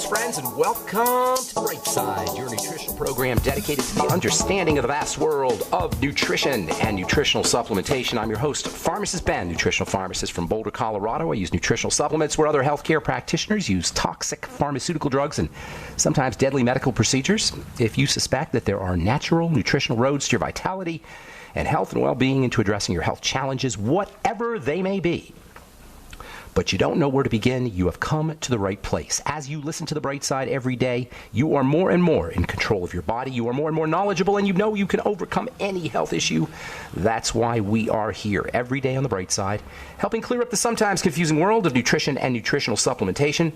Greetings, friends, and welcome to Brightside, your nutritional program dedicated to the understanding of the vast world of nutrition and nutritional supplementation. I'm your host, Pharmacist Ben, nutritional pharmacist from Boulder, Colorado. I use nutritional supplements where other healthcare practitioners use toxic pharmaceutical drugs and sometimes deadly medical procedures. If you suspect that there are natural nutritional roads to your vitality and health and well-being into addressing your health challenges, whatever they may be, but you don't know where to begin, you have come to the right place. As you listen to The Bright Side every day, you are more and more in control of your body. You are more and more knowledgeable, and you know you can overcome any health issue. That's why we are here every day on The Bright Side, helping clear up the sometimes confusing world of nutrition and nutritional supplementation.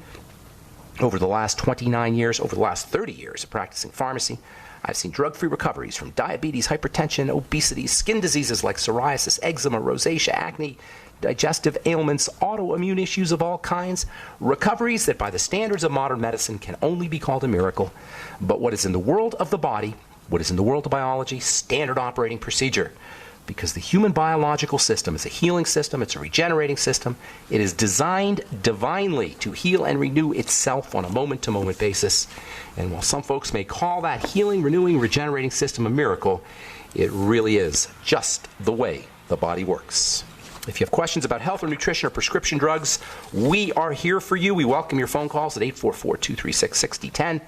Over the last 29 years, over the last 30 years of practicing pharmacy, I've seen drug-free recoveries from diabetes, hypertension, obesity, skin diseases like psoriasis, eczema, rosacea, acne, digestive ailments, autoimmune issues of all kinds, recoveries that by the standards of modern medicine can only be called a miracle. But what is in the world of the body, what is in the world of biology, standard operating procedure. Because the human biological system is a healing system, it's a regenerating system. It is designed divinely to heal and renew itself on a moment-to-moment basis. And while some folks may call that healing, renewing, regenerating system a miracle, it really is just the way the body works. If you have questions about health or nutrition or prescription drugs, we are here for you. We welcome your phone calls at 844-236-6010.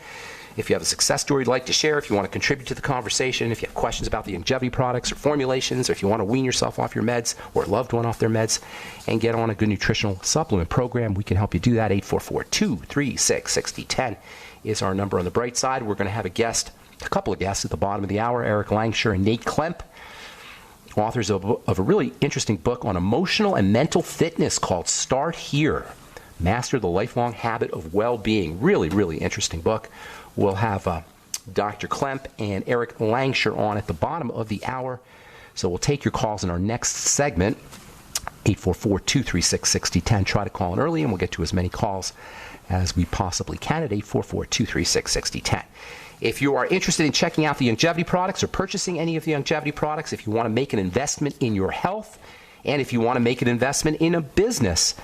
If you have a success story you'd like to share, if you want to contribute to the conversation, if you have questions about the longevity products or formulations, or if you want to wean yourself off your meds or a loved one off their meds and get on a good nutritional supplement program, we can help you do that. 844-236-6010 is our number on The Bright Side. We're going to have a couple of guests at the bottom of the hour, Eric Langsher and Nate Klemp, authors of a really interesting book on emotional and mental fitness called Start Here, Master the Lifelong Habit of Well-Being. Really, really interesting book. We'll have Dr. Klemp and Eric Langsher on at the bottom of the hour. So we'll take your calls in our next segment, 844-236-6010. Try to call in early, and we'll get to as many calls as we possibly can at 844-236-6010. If you are interested in checking out the longevity products or purchasing any of the longevity products, if you want to make an investment in your health, and if you want to make an investment in a business,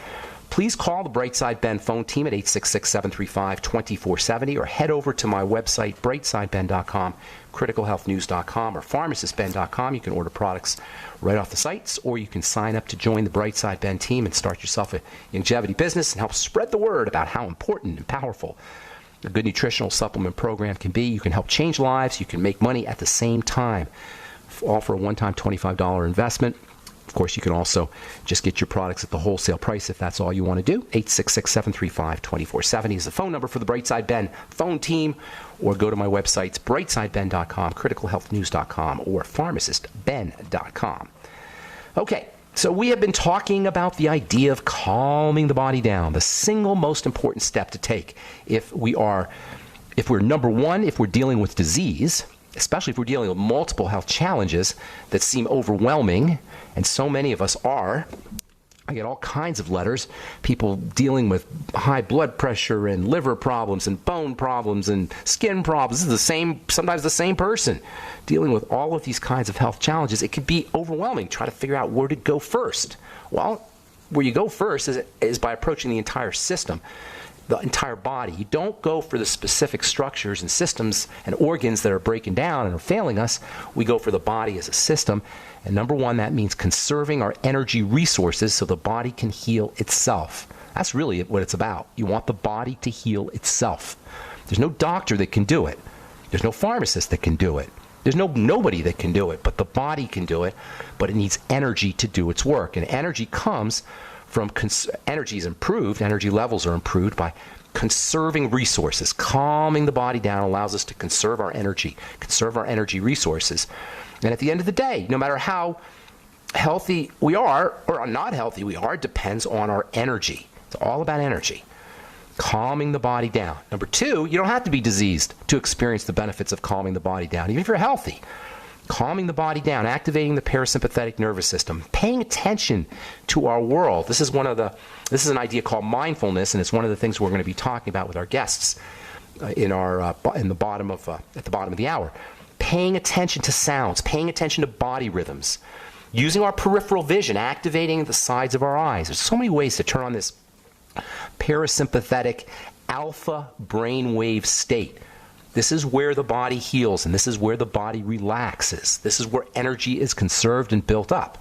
please call the Brightside Ben phone team at 866-735-2470 or head over to my website, brightsideben.com, criticalhealthnews.com, or pharmacistben.com. You can order products right off the sites, or you can sign up to join the Brightside Ben team and start yourself a longevity business and help spread the word about how important and powerful a good nutritional supplement program can be. You can help change lives. You can make money at the same time, all for a one-time $25 investment. Of course, you can also just get your products at the wholesale price if that's all you want to do. 866-735-2470 is the phone number for the Brightside Ben phone team, or go to my websites, brightsideben.com, criticalhealthnews.com, or pharmacistben.com. Okay. So we have been talking about the idea of calming the body down, the single most important step to take if we're number one, if we're dealing with disease, especially if we're dealing with multiple health challenges that seem overwhelming, and so many of us are. I get all kinds of letters, people dealing with high blood pressure and liver problems and bone problems and skin problems. This is sometimes the same person dealing with all of these kinds of health challenges. It can be overwhelming. Try to figure out where to go first. Well, where you go first is by approaching the entire system, the entire body. You don't go for the specific structures and systems and organs that are breaking down and are failing us. We go for the body as a system. And number one, that means conserving our energy resources so the body can heal itself. That's really what it's about. You want the body to heal itself. There's no doctor that can do it. There's no pharmacist that can do it. There's nobody that can do it, but the body can do it. But it needs energy to do its work. And energy comes from energy is improved, energy levels are improved by conserving resources. Calming the body down allows us to conserve our energy resources. And at the end of the day, no matter how healthy we are or not healthy we are, it depends on our energy. It's all about energy. Calming the body down. Number two, you don't have to be diseased to experience the benefits of calming the body down, even if you're healthy. Calming the body down, activating the parasympathetic nervous system, paying attention to our world. This is an idea called mindfulness, and it's one of the things we're going to be talking about with our guests at the bottom of the hour. Paying attention to sounds, paying attention to body rhythms, using our peripheral vision, activating the sides of our eyes. There's so many ways to turn on this parasympathetic alpha brainwave state. This is where the body heals, and this is where the body relaxes. This is where energy is conserved and built up.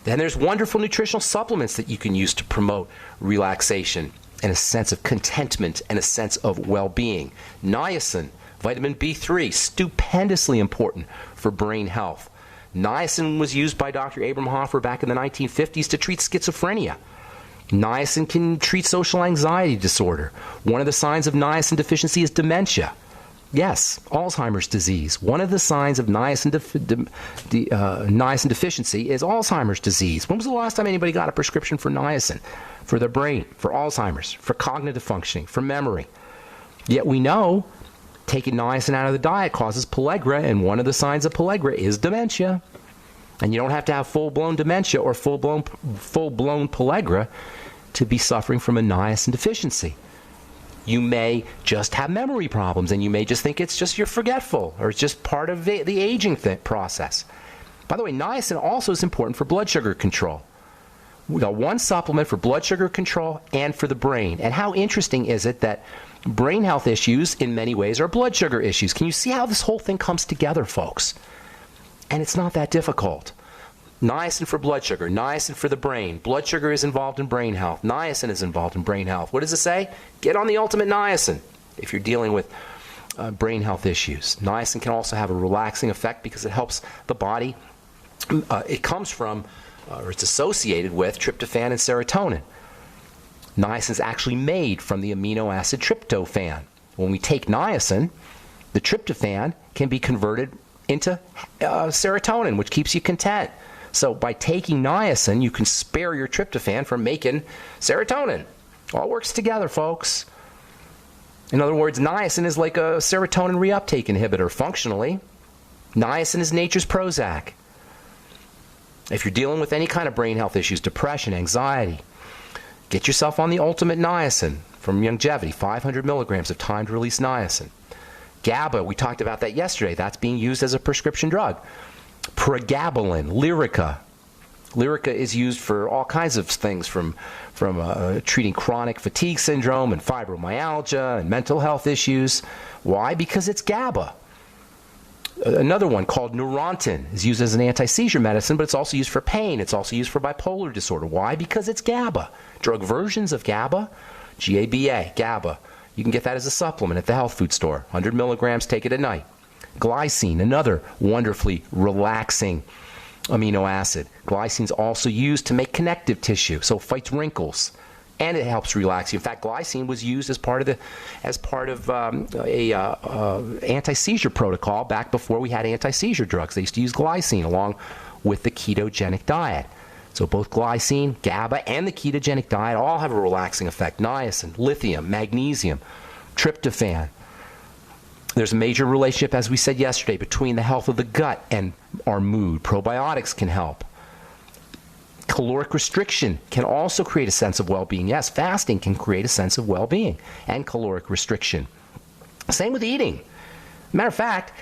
Then there's wonderful nutritional supplements that you can use to promote relaxation and a sense of contentment and a sense of well-being. Niacin, vitamin B3, stupendously important for brain health. Niacin was used by Dr. Abraham Hoffer back in the 1950s to treat schizophrenia. Niacin can treat social anxiety disorder. One of the signs of niacin deficiency is dementia. Yes, Alzheimer's disease. One of the signs of niacin deficiency is Alzheimer's disease. When was the last time anybody got a prescription for niacin? For their brain, for Alzheimer's, for cognitive functioning, for memory. Yet we know taking niacin out of the diet causes pellagra, and one of the signs of pellagra is dementia. And you don't have to have full-blown dementia or full-blown pellagra to be suffering from a niacin deficiency. You may just have memory problems, and you may just think it's just you're forgetful, or it's just part of the aging process. By the way, niacin also is important for blood sugar control. We got one supplement for blood sugar control and for the brain. And how interesting is it that brain health issues, in many ways, are blood sugar issues? Can you see how this whole thing comes together, folks? And it's not that difficult. Niacin for blood sugar, niacin for the brain. Blood sugar is involved in brain health. Niacin is involved in brain health. What does it say? Get on the ultimate niacin if you're dealing with brain health issues. Niacin can also have a relaxing effect because it helps the body. It comes from, or it's associated with, tryptophan and serotonin. Niacin is actually made from the amino acid tryptophan. When we take niacin, the tryptophan can be converted into serotonin, which keeps you content. So by taking niacin, you can spare your tryptophan from making serotonin. All works together, folks. In other words, niacin is like a serotonin reuptake inhibitor functionally. Niacin is nature's Prozac. If you're dealing with any kind of brain health issues, depression, anxiety, get yourself on the ultimate niacin from Longevity, 500 milligrams of timed-release niacin. GABA, we talked about that yesterday. That's being used as a prescription drug. Pregabalin, Lyrica. Lyrica is used for all kinds of things, from treating chronic fatigue syndrome and fibromyalgia and mental health issues. Why? Because it's GABA. Another one called Neurontin is used as an anti-seizure medicine, but it's also used for pain. It's also used for bipolar disorder. Why? Because it's GABA. Drug versions of GABA, GABA, GABA. You can get that as a supplement at the health food store. 100 milligrams, take it at night. Glycine, another wonderfully relaxing amino acid. Glycine is also used to make connective tissue, so it fights wrinkles, and it helps relax you. In fact, glycine was used as part of anti-seizure protocol back before we had anti-seizure drugs. They used to use glycine along with the ketogenic diet. So both glycine, GABA, and the ketogenic diet all have a relaxing effect. Niacin, lithium, magnesium, tryptophan. There's a major relationship, as we said yesterday, between the health of the gut and our mood. Probiotics can help. Caloric restriction can also create a sense of well-being. Yes, fasting can create a sense of well-being and caloric restriction. Same with eating. Matter of fact,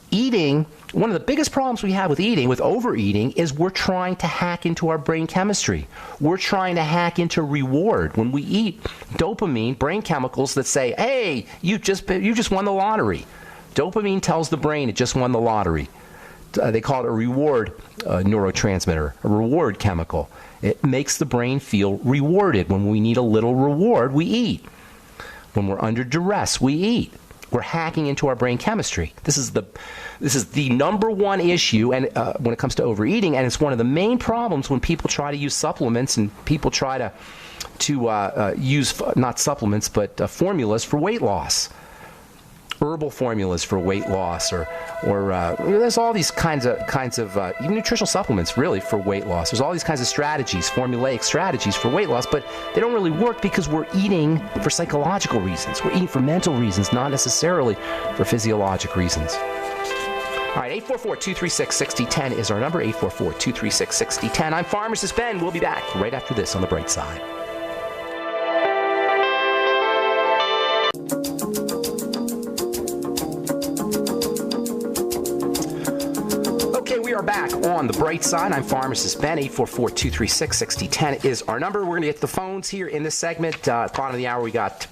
eating, one of the biggest problems we have with eating, with overeating, is we're trying to hack into our brain chemistry. We're trying to hack into reward. When we eat dopamine, brain chemicals that say, hey, you just won the lottery. Dopamine tells the brain it just won the lottery. They call it a reward neurotransmitter, a reward chemical. It makes the brain feel rewarded. When we need a little reward, we eat. When we're under duress, we eat. We're hacking into our brain chemistry. This is the number one issue, and when it comes to overeating, and it's one of the main problems when people try to use supplements and people try to use not supplements but formulas for weight loss, herbal formulas for weight loss, or there's all these kinds of even nutritional supplements really for weight loss. There's all these kinds of strategies, formulaic strategies for weight loss, but they don't really work because we're eating for psychological reasons. We're eating for mental reasons, not necessarily for physiologic reasons. All right, 844-236-6010 is our number, 844-236-6010. I'm Pharmacist Ben. We'll be back right after this on The Bright Side. We are back on The Bright Side. I'm Pharmacist Ben. 844-236-6010 is our number. We're going to get the phones here in this segment. Bottom of the hour, we got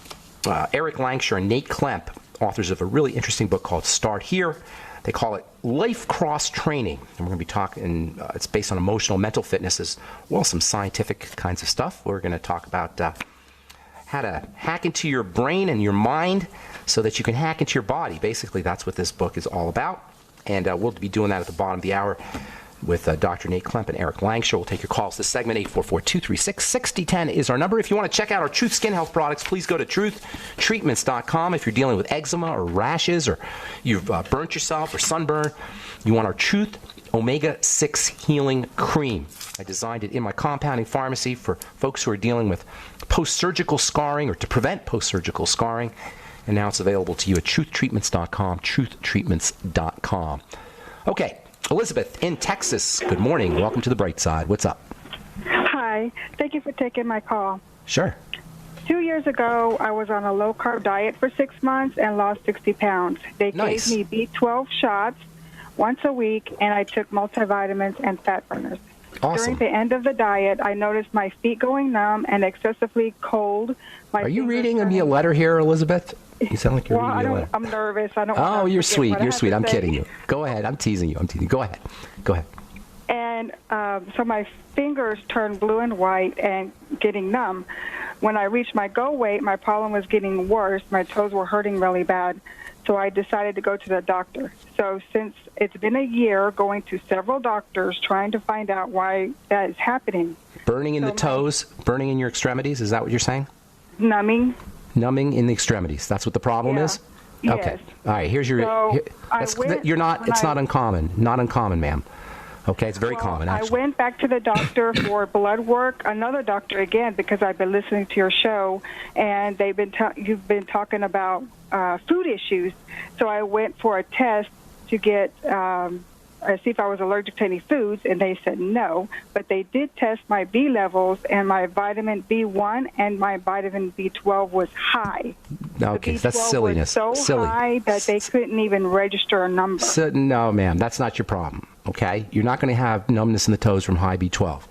Eric Langsher and Nate Klemp, authors of a really interesting book called Start Here. They call it Life Cross Training. And we're going to be talking, it's based on emotional, mental fitness as well as some scientific kinds of stuff. We're going to talk about how to hack into your brain and your mind so that you can hack into your body. Basically, that's what this book is all about. And we'll be doing that at the bottom of the hour with Dr. Nate Klemp and Eric Langsher. We'll take your calls. This segment, 844-236-6010 is our number. If you want to check out our Truth Skin Health products, please go to truthtreatments.com. If you're dealing with eczema or rashes or you've burnt yourself or sunburn, you want our Truth Omega-6 Healing Cream. I designed it in my compounding pharmacy for folks who are dealing with post-surgical scarring or to prevent post-surgical scarring. And now it's available to you at truthtreatments.com, truthtreatments.com. Okay. Elizabeth in Texas, good morning. Welcome to the Bright Side. What's up? Hi. Thank you for taking my call. Sure. 2 years ago, I was on a low-carb diet for 6 months and lost 60 pounds. They Nice. gave me B12 shots once a week, and I took multivitamins and fat burners. Awesome. During the end of the diet, I noticed my feet going numb and excessively cold. Are you reading me a letter here, Elizabeth? You sound like you're reading me a letter. I'm nervous. I don't. Oh, you're sweet. You're sweet. I'm say. kidding you. Go ahead. I'm teasing you. Go ahead. And so my fingers turned blue and white and getting numb. When I reached my go weight, my problem was getting worse. My toes were hurting really bad. So I decided to go to the doctor. So since it's been a year going to several doctors trying to find out why that is happening. Burning in the toes, burning in your extremities, is that what you're saying? Numbing. Numbing in the extremities. That's what the problem is? Yes. Okay. All right. Here's your. So It's not uncommon. Not uncommon, ma'am. Okay. It's very common, actually. I went back to the doctor for blood work, another doctor again, because I've been listening to your show, and you've been talking about food issues. So I went for a test to get see if I was allergic to any foods, and they said no. But they did test my B levels, and my vitamin B1 and my vitamin B12 was high. Okay, that's silliness. Was so high that they couldn't even register a number. No, ma'am, that's not your problem. Okay, you're not going to have numbness in the toes from high B12.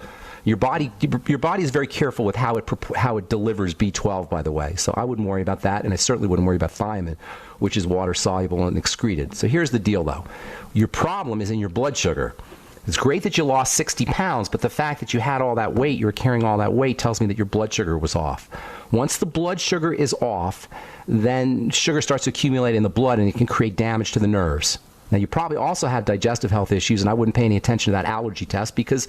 Your body is very careful with how it delivers B12, by the way. So I wouldn't worry about that, and I certainly wouldn't worry about thiamine, which is water soluble and excreted. So here's the deal, though. Your problem is in your blood sugar. It's great that you lost 60 pounds, but the fact that you had all that weight, you were carrying all that weight, tells me that your blood sugar was off. Once the blood sugar is off, then sugar starts to accumulate in the blood, and it can create damage to the nerves. Now, you probably also have digestive health issues, and I wouldn't pay any attention to that allergy test because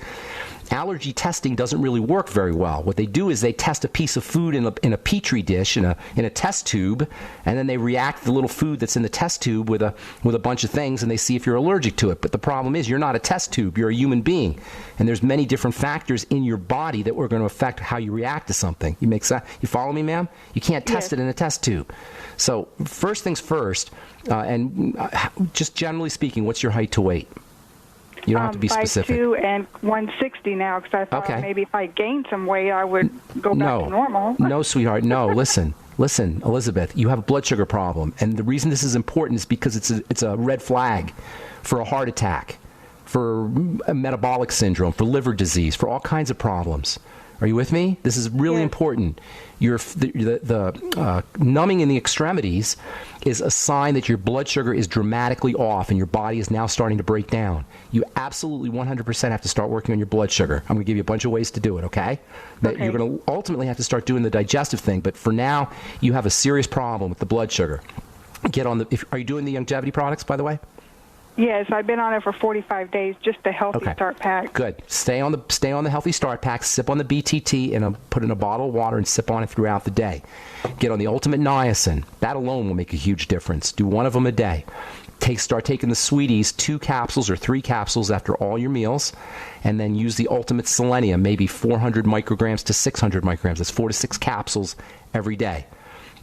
allergy testing doesn't really work very well. What they do is they test a piece of food in a petri dish, in a test tube, and then they react to the little food that's in the test tube with a bunch of things, and they see if you're allergic to it. But the problem is you're not a test tube. You're a human being, and there's many different factors in your body that are going to affect how you react to something. You follow me, ma'am? You can't test it in a test tube. So first things first, and just generally speaking, what's your height to weight? You don't have to be specific. 5'2" and 160 now, because I thought maybe if I gained some weight, I would go back to normal. No, sweetheart. No, listen, Elizabeth. You have a blood sugar problem, and the reason this is important is because it's a red flag for a heart attack, for a metabolic syndrome, for liver disease, for all kinds of problems. Are you with me? This is really important. The numbing in the extremities is a sign that your blood sugar is dramatically off and your body is now starting to break down. You absolutely 100% have to start working on your blood sugar. I'm going to give you a bunch of ways to do it, okay? You're going to ultimately have to start doing the digestive thing, but for now, you have a serious problem with the blood sugar. Are you doing the longevity products, by the way? Yes, I've been on it for 45 days, just the Healthy Start Pack. Good. Stay on the Healthy Start Pack, sip on the BTT, and put in a bottle of water and sip on it throughout the day. Get on the Ultimate Niacin. That alone will make a huge difference. Do one of them a day. Start taking the Sweeties, 2 capsules or 3 capsules after all your meals, and then use the Ultimate Selenium, maybe 400 micrograms to 600 micrograms. That's 4 to 6 capsules every day.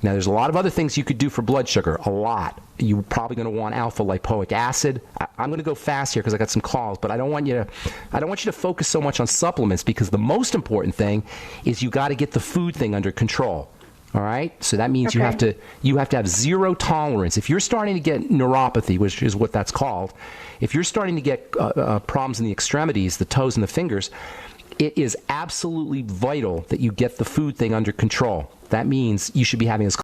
Now, there's a lot of other things you could do for blood sugar, a lot. You're probably going to want alpha-lipoic acid. I'm going to go fast here because I got some calls, but I don't want you to focus so much on supplements because the most important thing is you got to get the food thing under control. All right? So that means you have to have zero tolerance. If you're starting to get neuropathy, which is what that's called, if you're starting to get problems in the extremities, the toes and the fingers, it is absolutely vital that you get the food thing under control. That means you should be having as